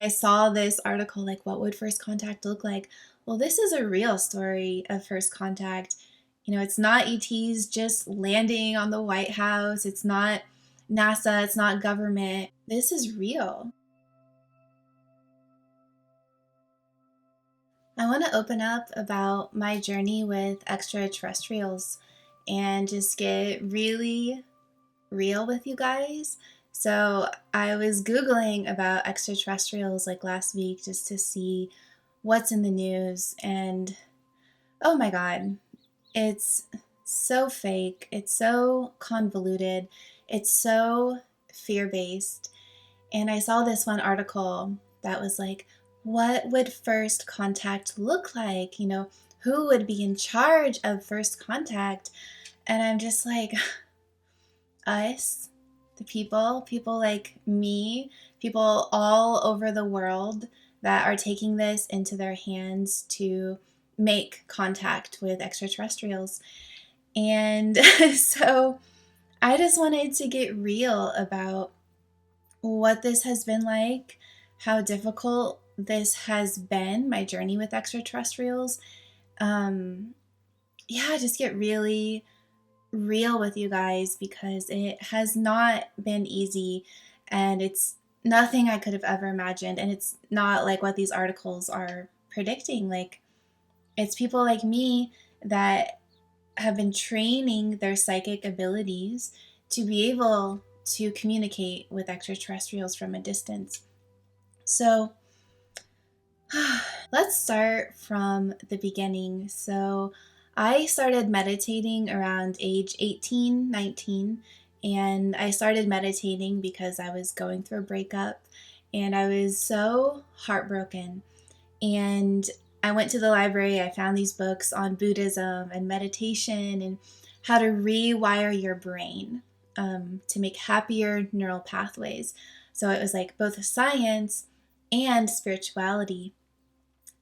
I saw this article like, what would first contact look like? Well, this is a real story of first contact. It's not ETs just landing on the White House. It's not NASA. It's not government. This is real. I want to open up about my journey with extraterrestrials and just get really real with you guys. So, I was Googling about extraterrestrials like last week just to see what's in the news, and oh my God, it's so fake. It's so convoluted. It's so fear based. And I saw this one article that was like, what would first contact look like? Who would be in charge of first contact? And I'm just like, us, the people like me, people all over the world that are taking this into their hands to make contact with extraterrestrials. And so I just wanted to get real about what this has been like, how difficult this has been, my journey with extraterrestrials. Just get really real with you guys because it has not been easy, and it's nothing I could have ever imagined, and it's not like what these articles are predicting. Like, it's people like me that have been training their psychic abilities to be able to communicate with extraterrestrials from a distance. So let's start from the beginning. So I started meditating around age 18, 19, and I started meditating because I was going through a breakup and I was so heartbroken. And I went to the library, I found these books on Buddhism and meditation and how to rewire your brain to make happier neural pathways. So it was like both science and spirituality.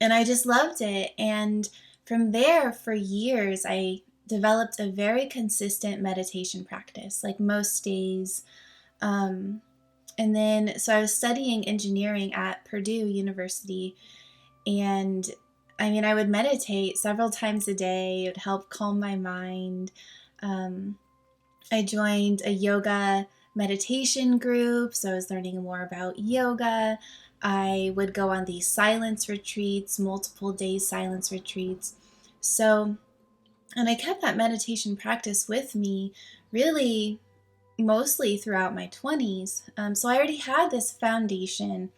And I just loved it. And from there, for years, I developed a very consistent meditation practice, like most days. And then, so I was studying engineering at Purdue University. And I would meditate several times a day. It would help calm my mind. I joined a yoga meditation group, so I was learning more about yoga. I would go on these silence retreats, multiple day silence retreats. So, and I kept that meditation practice with me really mostly throughout my 20s. So I already had this foundation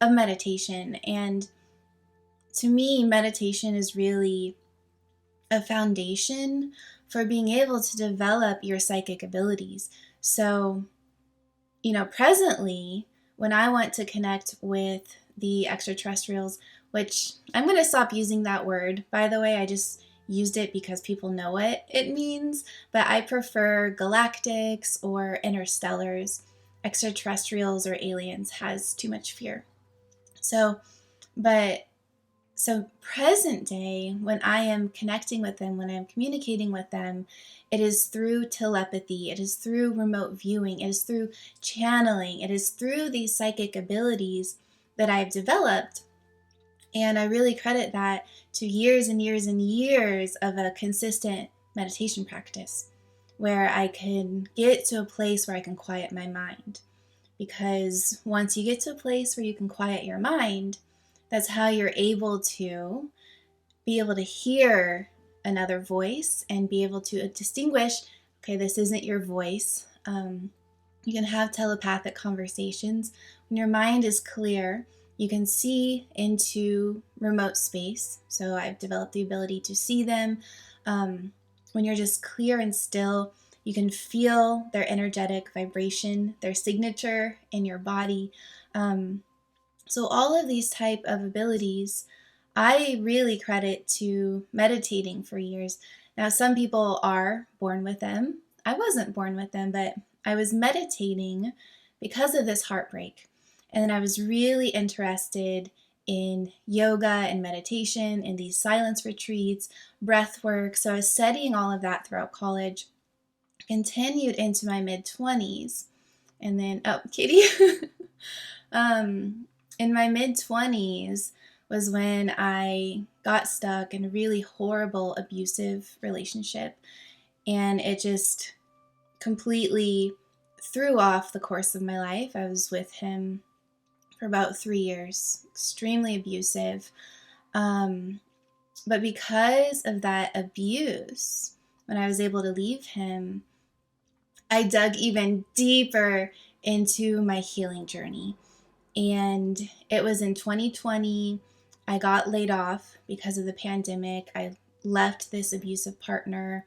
of meditation. And to me, meditation is really a foundation for being able to develop your psychic abilities. So, presently, when I want to connect with the extraterrestrials, which I'm going to stop using that word, by the way, I just used it because people know what it means, but I prefer galactics or interstellars. Extraterrestrials or aliens has too much fear. So present day, when I am connecting with them, when I'm communicating with them, it is through telepathy, it is through remote viewing, it is through channeling, it is through these psychic abilities that I've developed. And I really credit that to years and years and years of a consistent meditation practice where I can get to a place where I can quiet my mind. Because once you get to a place where you can quiet your mind, that's how you're able to hear another voice and be able to distinguish, okay, this isn't your voice. You can have telepathic conversations. When your mind is clear, you can see into remote space. So I've developed the ability to see them. When you're just clear and still, you can feel their energetic vibration, their signature in your body. So all of these type of abilities, I really credit to meditating for years. Now, some people are born with them. I wasn't born with them, but I was meditating because of this heartbreak. And then I was really interested in yoga and meditation and these silence retreats, breath work. So I was studying all of that throughout college, continued into my mid-20s. And then, oh, Katie. in my mid-20s was when I got stuck in a really horrible abusive relationship, and it just completely threw off the course of my life. I was with him for about 3 years, extremely abusive. But because of that abuse, when I was able to leave him, I dug even deeper into my healing journey. And it was in 2020, I got laid off because of the pandemic. I left this abusive partner.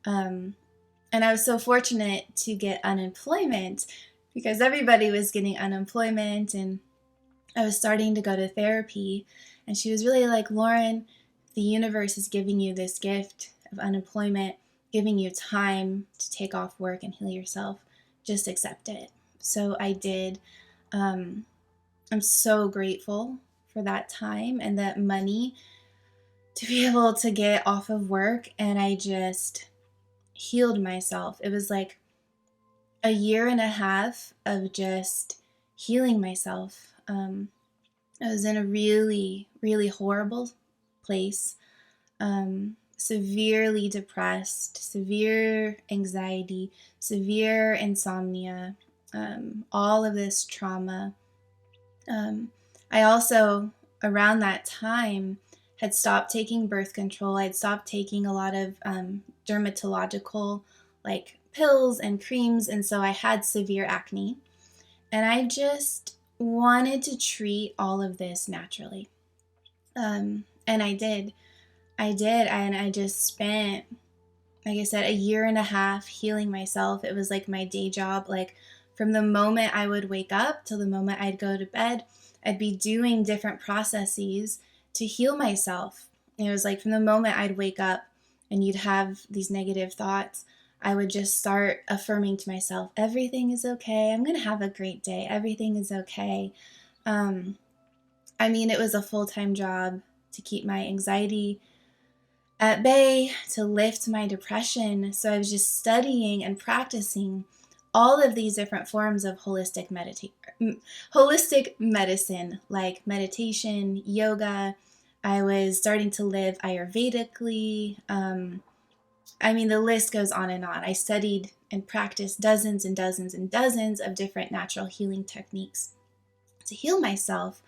And I was so fortunate to get unemployment because everybody was getting unemployment, and I was starting to go to therapy. And she was really like, Lauren, the universe is giving you this gift of unemployment, giving you time to take off work and heal yourself. Just accept it. So I did. I'm so grateful for that time and that money to be able to get off of work. And I just healed myself. It was like a year and a half of just healing myself. I was in a really, really horrible place, severely depressed, severe anxiety, severe insomnia, all of this trauma. I also, around that time, had stopped taking birth control. I'd stopped taking a lot of dermatological like pills and creams, and so I had severe acne. And I just wanted to treat all of this naturally. And I did. And I just spent, like I said, a year and a half healing myself. It was like my day job. Like from the moment I would wake up till the moment I'd go to bed, I'd be doing different processes to heal myself. It was like from the moment I'd wake up and you'd have these negative thoughts, I would just start affirming to myself, everything is okay. I'm going to have a great day. Everything is okay. I mean, it was a full-time job to keep my anxiety at bay, to lift my depression. So I was just studying and practicing all of these different forms of holistic medicine, like meditation, yoga. I was starting to live Ayurvedically. I mean, the list goes on and on. I studied and practiced dozens and dozens and dozens of different natural healing techniques to heal myself.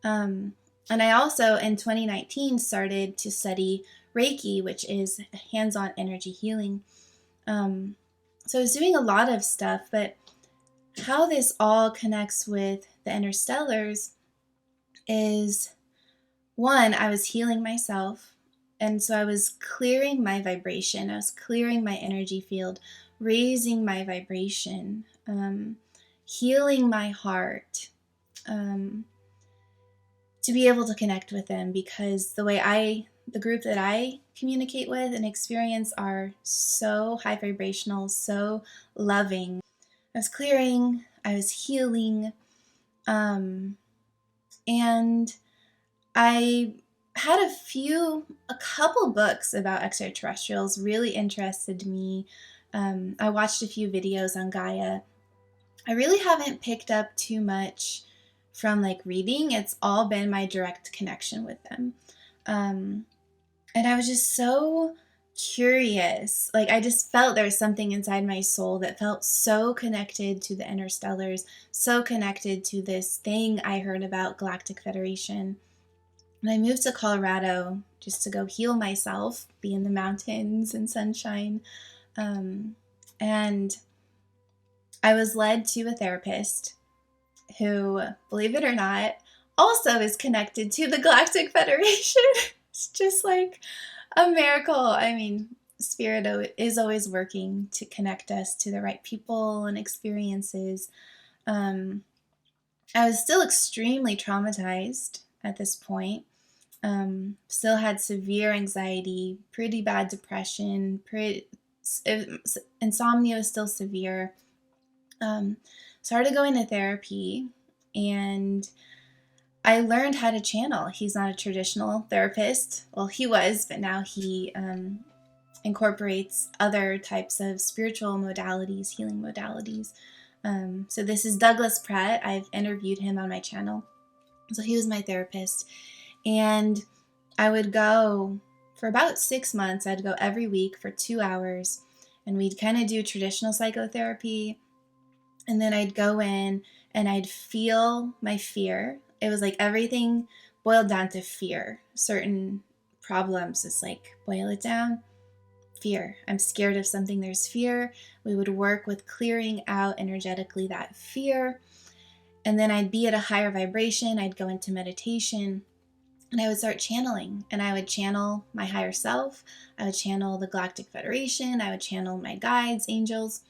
And I also, in 2019, started to study Reiki, which is hands-on energy healing. So I was doing a lot of stuff, but how this all connects with the Interstellars is, one, I was healing myself. And so I was clearing my vibration. I was clearing my energy field, raising my vibration, healing my heart, to be able to connect with them, because the group that I communicate with and experience are so high vibrational, so loving. I was clearing, I was healing, and I had a couple books about extraterrestrials really interested me. I watched a few videos on Gaia. I really haven't picked up too much from like reading. It's all been my direct connection with them. And I was just so curious. Like I just felt there was something inside my soul that felt so connected to the Interstellars, so connected to this thing I heard about, Galactic Federation. And I moved to Colorado just to go heal myself, be in the mountains and sunshine. And I was led to a therapist who, believe it or not, also is connected to the Galactic Federation. It's just like a miracle. I mean, Spirit is always working to connect us to the right people and experiences. I was still extremely traumatized at this point. Still had severe anxiety, pretty bad depression, insomnia was still severe. Started going to therapy, and I learned how to channel. He's not a traditional therapist. Well, he was, but now he incorporates other types of spiritual modalities, healing modalities. So this is Douglas Pratt. I've interviewed him on my channel. So he was my therapist. And I would go for about 6 months. I'd go every week for 2 hours, and we'd kind of do traditional psychotherapy. And then I'd go in and I'd feel my fear. It was like everything boiled down to fear. Certain problems, it's like, boil it down, fear. I'm scared of something, there's fear. We would work with clearing out energetically that fear. And then I'd be at a higher vibration. I'd go into meditation and I would start channeling, and I would channel my higher self. I would channel the Galactic Federation. I would channel my guides, angels,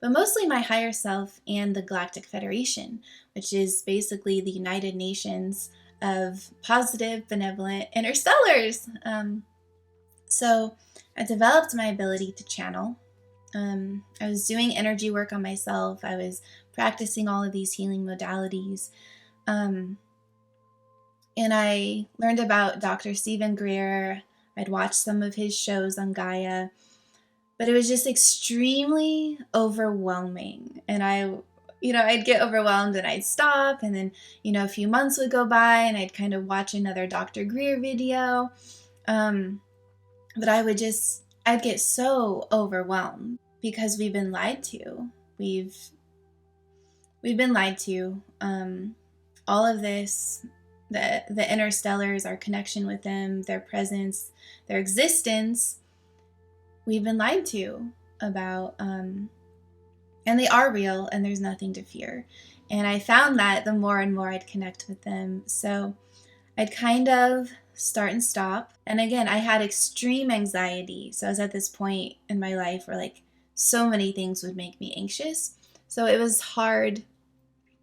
but mostly my higher self and the Galactic Federation, which is basically the United Nations of positive, benevolent interstellars. So I developed my ability to channel. I was doing energy work on myself. I was practicing all of these healing modalities. And I learned about Dr. Stephen Greer. I'd watched some of his shows on Gaia, but it was just extremely overwhelming. And I'd get overwhelmed and I'd stop. And then, a few months would go by and I'd kind of watch another Dr. Greer video. But I'd get so overwhelmed because we've been lied to. We've been lied to. All of this, the interstellars, our connection with them, their presence, their existence, we've been lied to about, and they are real and there's nothing to fear. And I found that the more and more I'd connect with them. So I'd kind of start and stop. And again, I had extreme anxiety. So I was at this point in my life where like so many things would make me anxious. So it was hard.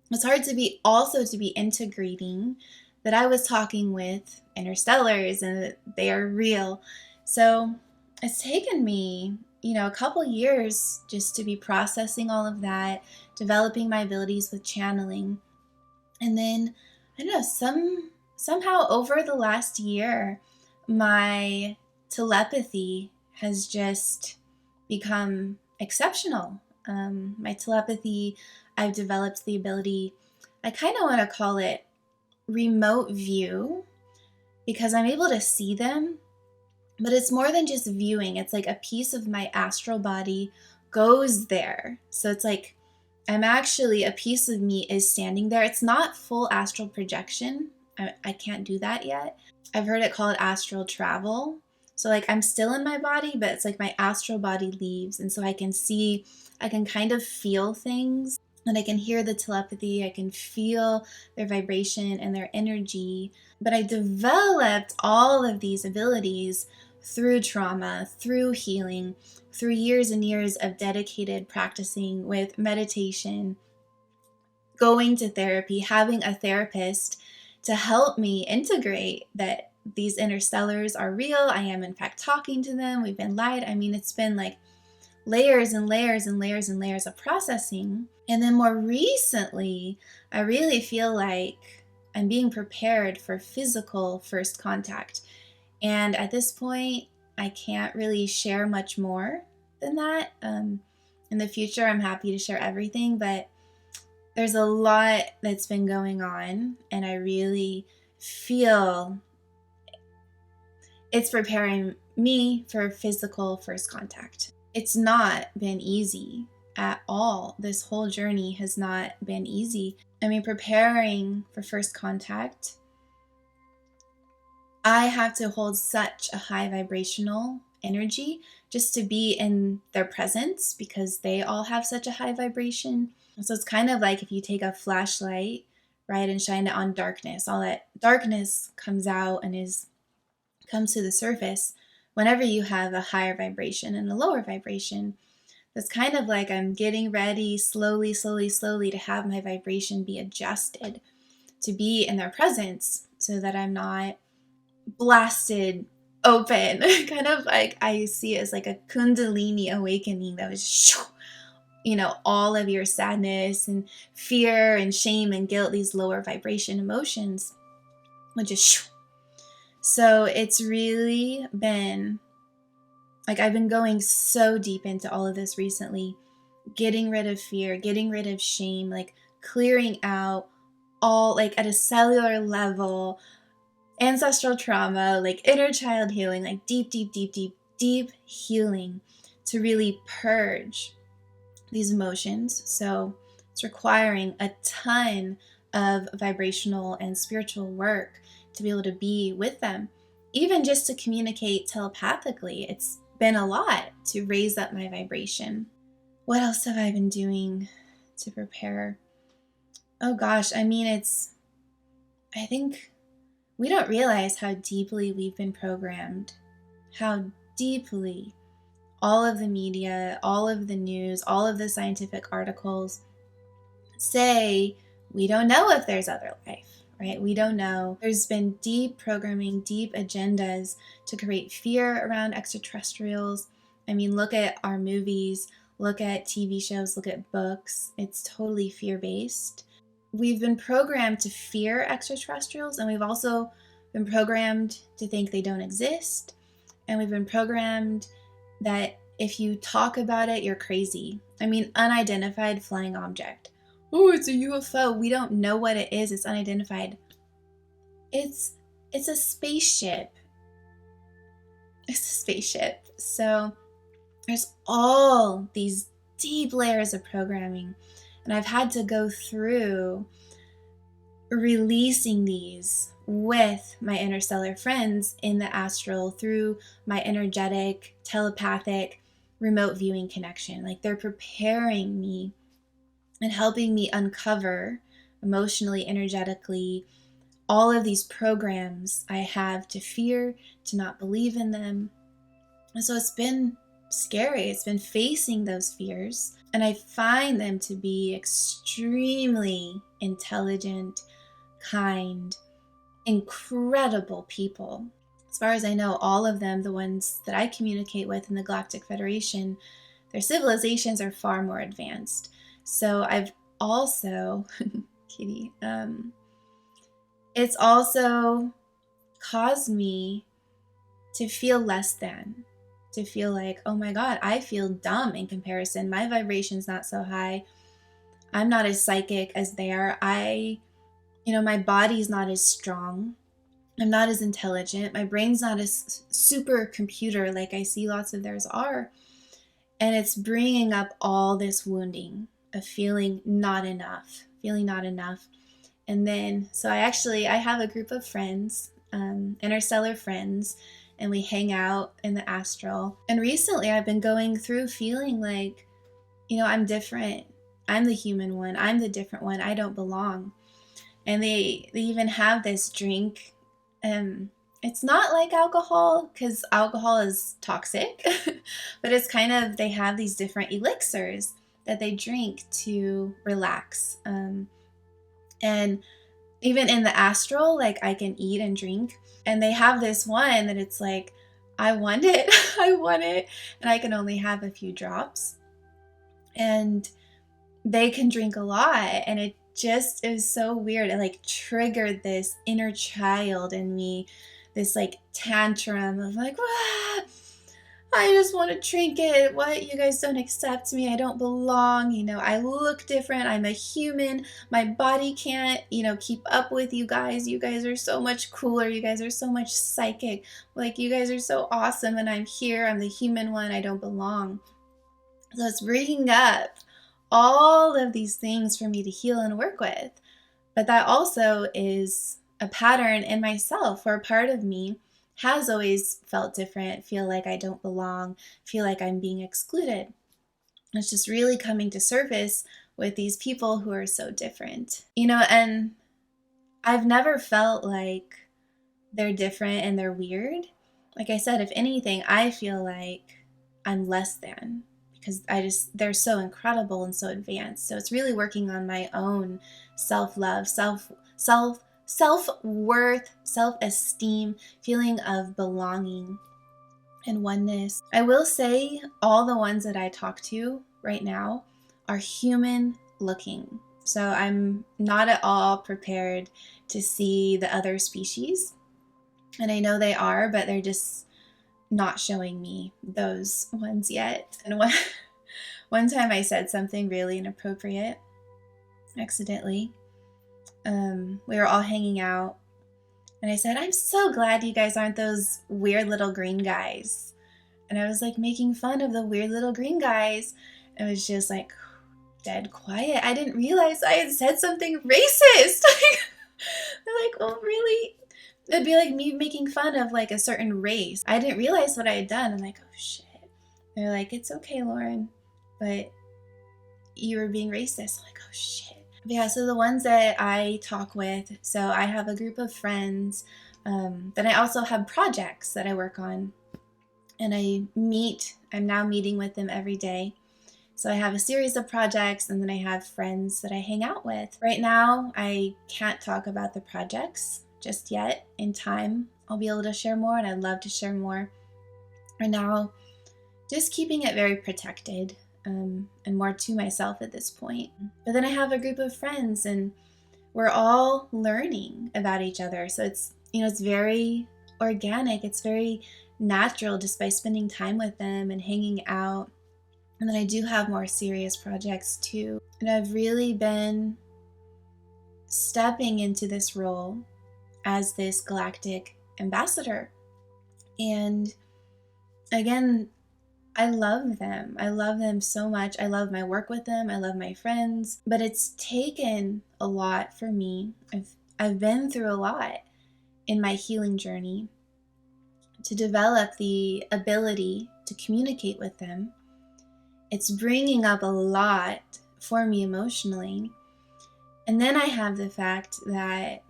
It's hard to be integrating that I was talking with interstellars and that they are real. So it's taken me, a couple years just to be processing all of that, developing my abilities with channeling. And then, I don't know, somehow over the last year, my telepathy has just become exceptional. My telepathy, I've developed the ability, I kind of want to call it remote view, because I'm able to see them, but it's more than just viewing. It's like a piece of my astral body goes there. So it's like a piece of me is standing there. It's not full astral projection. I can't do that yet. I've heard it called astral travel. So like I'm still in my body, but it's like my astral body leaves. And so I can kind of feel things, and I can hear the telepathy. I can feel their vibration and their energy. But I developed all of these abilities through trauma, through healing, through years and years of dedicated practicing with meditation, going to therapy, having a therapist to help me integrate that these interstellars are real. I am in fact talking to them. We've been lied. I mean, it's been like layers and layers and layers and layers of processing. And then more recently, I really feel like I'm being prepared for physical first contact. And at this point, I can't really share much more than that. In the future, I'm happy to share everything, but there's a lot that's been going on, and I really feel it's preparing me for physical first contact. It's not been easy at all. This whole journey has not been easy. I mean, preparing for first contact, I have to hold such a high vibrational energy just to be in their presence, because they all have such a high vibration. So it's kind of like if you take a flashlight, right, and shine it on darkness, all that darkness comes out and comes to the surface whenever you have a higher vibration and a lower vibration. That's kind of like I'm getting ready slowly to have my vibration be adjusted to be in their presence so that I'm not blasted open. Kind of like I see it as like a kundalini awakening that was, all of your sadness and fear and shame and guilt, these lower vibration emotions, would just. So it's really been like I've been going so deep into all of this recently, getting rid of fear, getting rid of shame, like clearing out all, like, at a cellular level, ancestral trauma, like inner child healing, like deep, deep, deep, deep, deep healing to really purge these emotions. So it's requiring a ton of vibrational and spiritual work to be able to be with them. Even just to communicate telepathically, it's been a lot to raise up my vibration. What else have I been doing to prepare? Oh gosh, I mean, I think we don't realize how deeply we've been programmed, how deeply all of the media, all of the news, all of the scientific articles say we don't know if there's other life, right? We don't know. There's been deep programming, deep agendas to create fear around extraterrestrials. I mean, look at our movies, look at TV shows, look at books. It's totally fear-based. We've been programmed to fear extraterrestrials, and we've also been programmed to think they don't exist. And we've been programmed that if you talk about it, you're crazy. I mean, unidentified flying object. Oh, it's a UFO. We don't know what it is. It's unidentified. It's a spaceship. It's a spaceship. So there's all these deep layers of programming. And I've had to go through releasing these with my interstellar friends in the astral through my energetic, telepathic, remote viewing connection. Like, they're preparing me and helping me uncover emotionally, energetically, all of these programs I have to fear, to not believe in them. And so it's been scary. It's been facing those fears. And I find them to be extremely intelligent, kind, incredible people. As far as I know, all of them, the ones that I communicate with in the Galactic Federation, their civilizations are far more advanced. So I've also, Kitty, it's also caused me to feel less than, to feel like, oh my God, I feel dumb in comparison. My vibration's not so high. I'm not as psychic as they are. My body's not as strong. I'm not as intelligent. My brain's not as super computer like I see lots of theirs are. And it's bringing up all this wounding of feeling not enough. And then, so I have a group of friends, interstellar friends, and we hang out in the astral. And recently I've been going through feeling like, I'm different. I'm the human one. I'm the different one. I don't belong. And they even have this drink. It's not like alcohol, because alcohol is toxic, but it's kind of, they have these different elixirs that they drink to relax. And even in the astral, like, I can eat and drink. And they have this one that it's like, I want it, and I can only have a few drops. And they can drink a lot, and it just is so weird. It like triggered this inner child in me, this like tantrum of like, I just want to drink it. What? You guys don't accept me. I don't belong. I look different. I'm a human. My body can't, keep up with you guys. You guys are so much cooler. You guys are so much psychic. Like, you guys are so awesome. And I'm here. I'm the human one. I don't belong. So it's bringing up all of these things for me to heal and work with. But that also is a pattern in myself, where a part of me has always felt different, feel like I don't belong, feel like I'm being excluded. It's just really coming to surface with these people who are so different. And I've never felt like they're different and they're weird. Like I said, if anything, I feel like I'm less than, because they're so incredible and so advanced. So it's really working on my own self-love, self-worth, self-esteem, feeling of belonging and oneness. I will say all the ones that I talk to right now are human looking. So I'm not at all prepared to see the other species. And I know they are, but they're just not showing me those ones yet. And one time I said something really inappropriate accidentally, we were all hanging out, and I said, "I'm so glad you guys aren't those weird little green guys." And I was like making fun of the weird little green guys. It was just like dead quiet. I didn't realize I had said something racist. They're like, "Oh, really?" It'd be like me making fun of like a certain race. I didn't realize what I had done. I'm like, "Oh shit." They're like, "It's okay, Lauren, but you were being racist." I'm like, "Oh shit." But yeah, so the ones that I talk with, so I have a group of friends. Then I also have projects that I work on, and I'm now meeting with them every day. So I have a series of projects, and then I have friends that I hang out with. Right now, I can't talk about the projects just yet. In time, I'll be able to share more, and I'd love to share more. Right now, just keeping it very protected, and more to myself at this point. But then I have a group of friends, and we're all learning about each other. So it's very organic. It's very natural just by spending time with them and hanging out. And then I do have more serious projects too. And I've really been stepping into this role as this galactic ambassador. And again, I love them. I love them so much. I love my work with them. I love my friends. But it's taken a lot for me. I've been through a lot in my healing journey to develop the ability to communicate with them. It's bringing up a lot for me emotionally. And then I have the fact that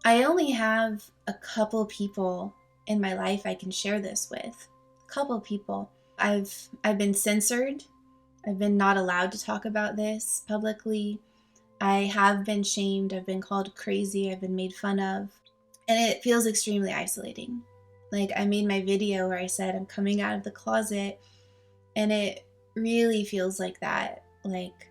I only have a couple people in my life I can share this with. A couple people. I've been censored. I've been not allowed to talk about this publicly. I have been shamed. I've been called crazy. I've been made fun of. And it feels extremely isolating. Like, I made my video where I said I'm coming out of the closet, and it really feels like that. Like,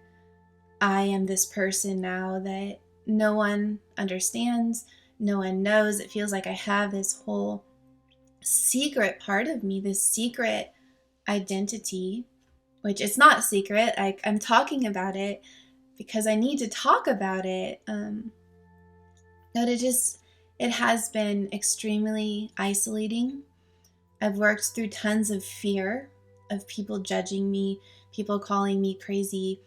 I am this person now that no one understands, no one knows. It feels like I have this whole secret part of me, this secret identity, which it's not secret. I'm talking about it because I need to talk about it. But it has been extremely isolating. I've worked through tons of fear of people judging me, people calling me crazy,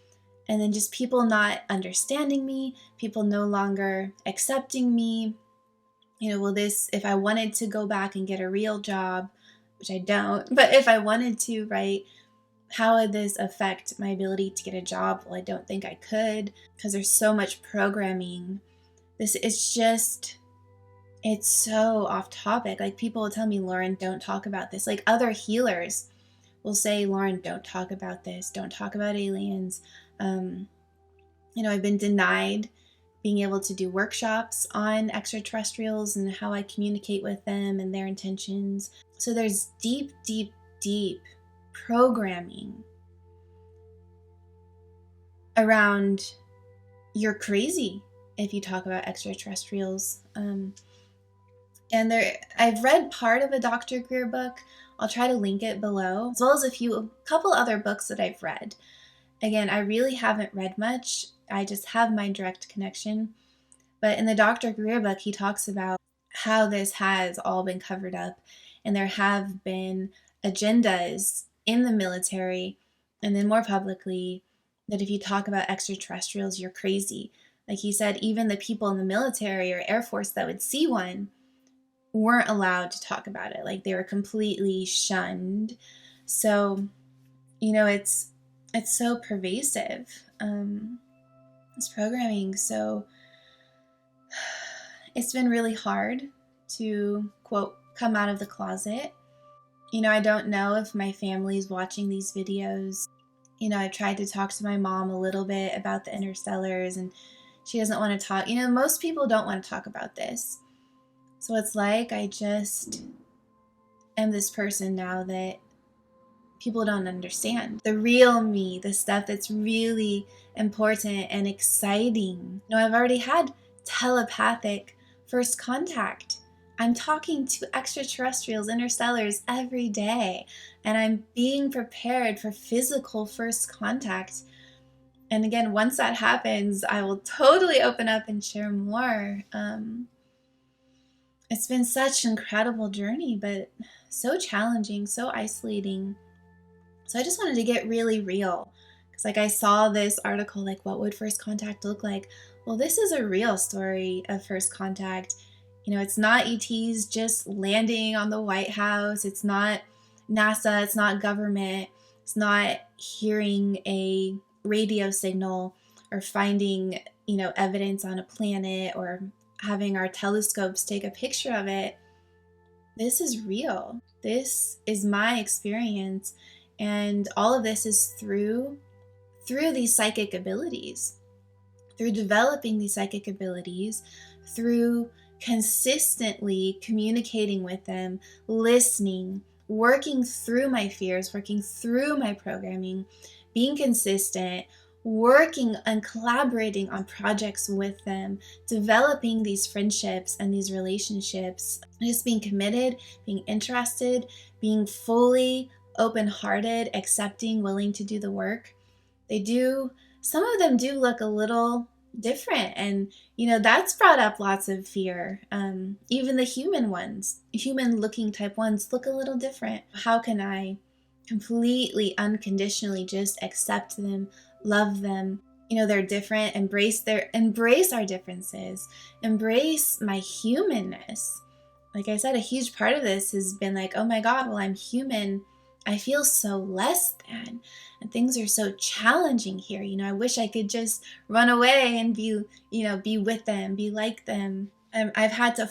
and then just people not understanding me, people no longer accepting me. If I wanted to go back and get a real job, which I don't, but if I wanted to, right, how would this affect my ability to get a job? Well, I don't think I could, because there's so much programming. It's so off topic. Like, people will tell me, "Lauren, don't talk about this." Like, other healers will say, "Lauren, don't talk about this. Don't talk about aliens." I've been denied being able to do workshops on extraterrestrials and how I communicate with them and their intentions. So there's deep, deep, deep programming around you're crazy if you talk about extraterrestrials. I've read part of a Dr. Greer book. I'll try to link it below, as well as a couple other books that I've read. Again, I really haven't read much. I just have my direct connection. But in the Dr. Greer book, he talks about how this has all been covered up, and there have been agendas in the military, and then more publicly, that if you talk about extraterrestrials, you're crazy. Like he said, even the people in the military or Air Force that would see one weren't allowed to talk about it. Like, they were completely shunned. So, it's so pervasive, this programming. So it's been really hard to, quote, come out of the closet. I don't know if my family's watching these videos. I tried to talk to my mom a little bit about the Interstellars, and she doesn't want to talk. Most people don't want to talk about this. So it's like I just am this person now that people don't understand. The real me, the stuff that's really important and exciting. I've already had telepathic first contact. I'm talking to extraterrestrials, interstellars every day, and I'm being prepared for physical first contact. And again, once that happens, I will totally open up and share more. It's been such an incredible journey, but so challenging, so isolating. So I just wanted to get really real. Because like I saw this article, like what would first contact look like? Well, this is a real story of first contact. You know, it's not ETs just landing on the White House. It's not NASA. It's not government. It's not hearing a radio signal or finding, evidence on a planet or having our telescopes take a picture of it. This is real. This is my experience. And all of this is through these psychic abilities, through developing these psychic abilities, through consistently communicating with them, listening, working through my fears, working through my programming, being consistent, working and collaborating on projects with them, developing these friendships and these relationships, just being committed, being interested, being fully open-hearted, accepting, willing to do the work. Some of them do look a little different, and that's brought up lots of fear. Even the human looking type ones look a little different. How can I completely unconditionally just accept them, love them? They're different. Embrace our differences, embrace my humanness. Like I said, a huge part of this has been like, oh my God, well, I'm human, I feel so less than, and things are so challenging here. I wish I could just run away and be with them, be like them. I've had to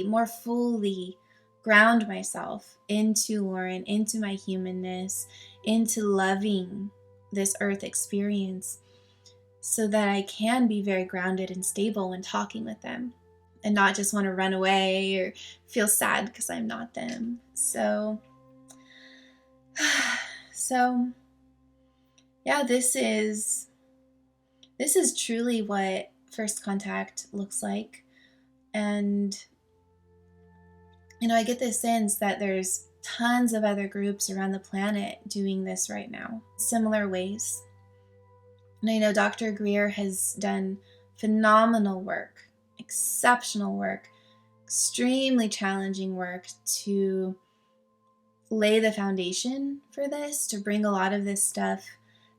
more fully ground myself into Lauren, into my humanness, into loving this earth experience, so that I can be very grounded and stable when talking with them, and not just want to run away or feel sad because I'm not them. So yeah, this is truly what first contact looks like. And I get this sense that there's tons of other groups around the planet doing this right now, similar ways. And I know Dr. Greer has done phenomenal work, exceptional work, extremely challenging work to lay the foundation for this, to bring a lot of this stuff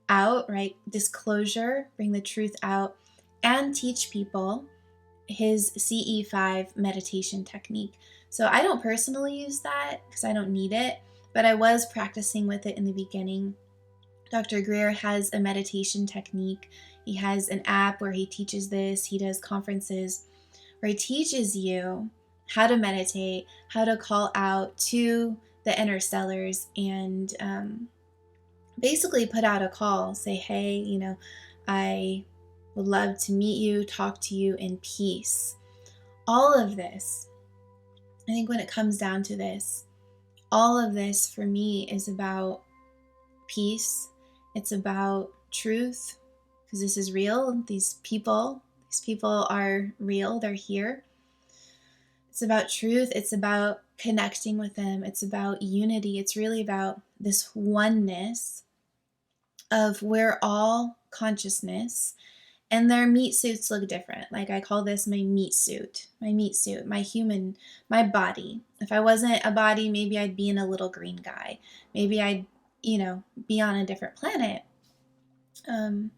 out, right? Disclosure, bring the truth out, and teach people his CE5 meditation technique. So I don't personally use that because I don't need it, but I was practicing with it in the beginning. Dr. Greer has a meditation technique. He has an app where he teaches this. He does conferences where he teaches you how to meditate, how to call out to the Interstellars, and basically put out a call, say, hey, I would love to meet you, talk to you in peace. All of this, I think when it comes down to this, all of this for me is about peace. It's about truth, because this is real. These people are real. They're here. It's about truth. It's about connecting with them. It's about unity. It's really about this oneness of we're all consciousness, and their meat suits look different. Like I call this my meat suit, my human, my body. If I wasn't a body, maybe I'd be in a little green guy. Maybe I'd, be on a different planet. Their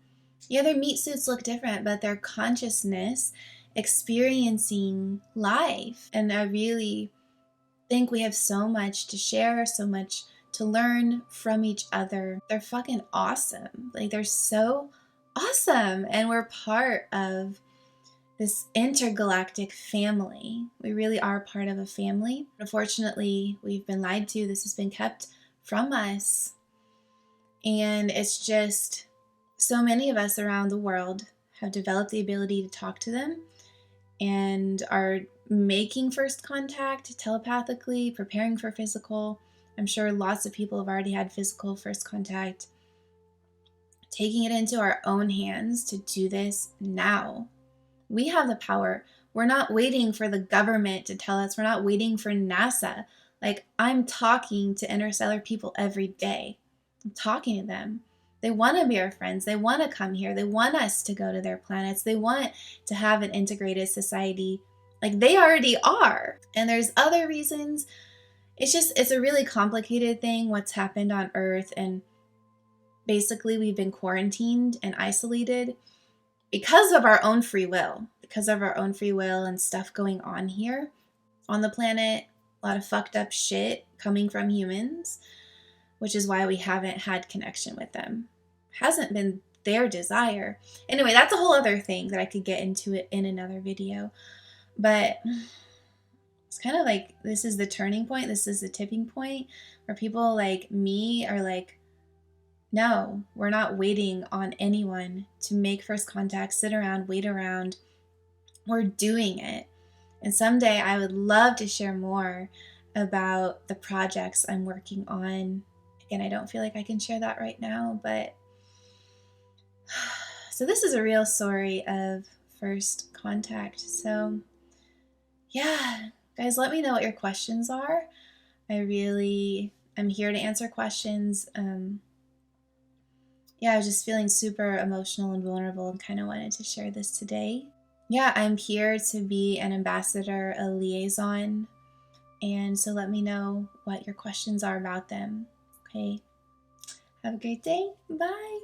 meat suits look different, but their consciousness experiencing life. And I really think we have so much to share, so much to learn from each other. They're fucking awesome. Like, they're so awesome. And we're part of this intergalactic family. We really are part of a family. Unfortunately, we've been lied to. This has been kept from us. And it's just so many of us around the world have developed the ability to talk to them and are making first contact telepathically, preparing for physical. I'm sure lots of people have already had physical first contact. Taking it into our own hands to do this now. We have the power. We're not waiting for the government to tell us. We're not waiting for NASA. Like, I'm talking to interstellar people every day. I'm talking to them. They want to be our friends. They want to come here. They want us to go to their planets. They want to have an integrated society like they already are. And there's other reasons. It's a really complicated thing what's happened on Earth. And basically, we've been quarantined and isolated because of our own free will, and stuff going on here on the planet. A lot of fucked up shit coming from humans, which is why we haven't had connection with them. Hasn't been their desire. Anyway, that's a whole other thing that I could get into it in another video. But it's kind of like, this is the turning point. This is the tipping point where people like me are like, no, we're not waiting on anyone to make first contact, sit around, wait around. We're doing it. And someday I would love to share more about the projects I'm working on. Again, I don't feel like I can share that right now, but so this is a real story of first contact. So yeah, guys, let me know what your questions are. I'm here to answer questions. Yeah, I was just feeling super emotional and vulnerable and kind of wanted to share this today. Yeah, I'm here to be an ambassador, a liaison. And so let me know what your questions are about them. Okay. Have a great day. Bye.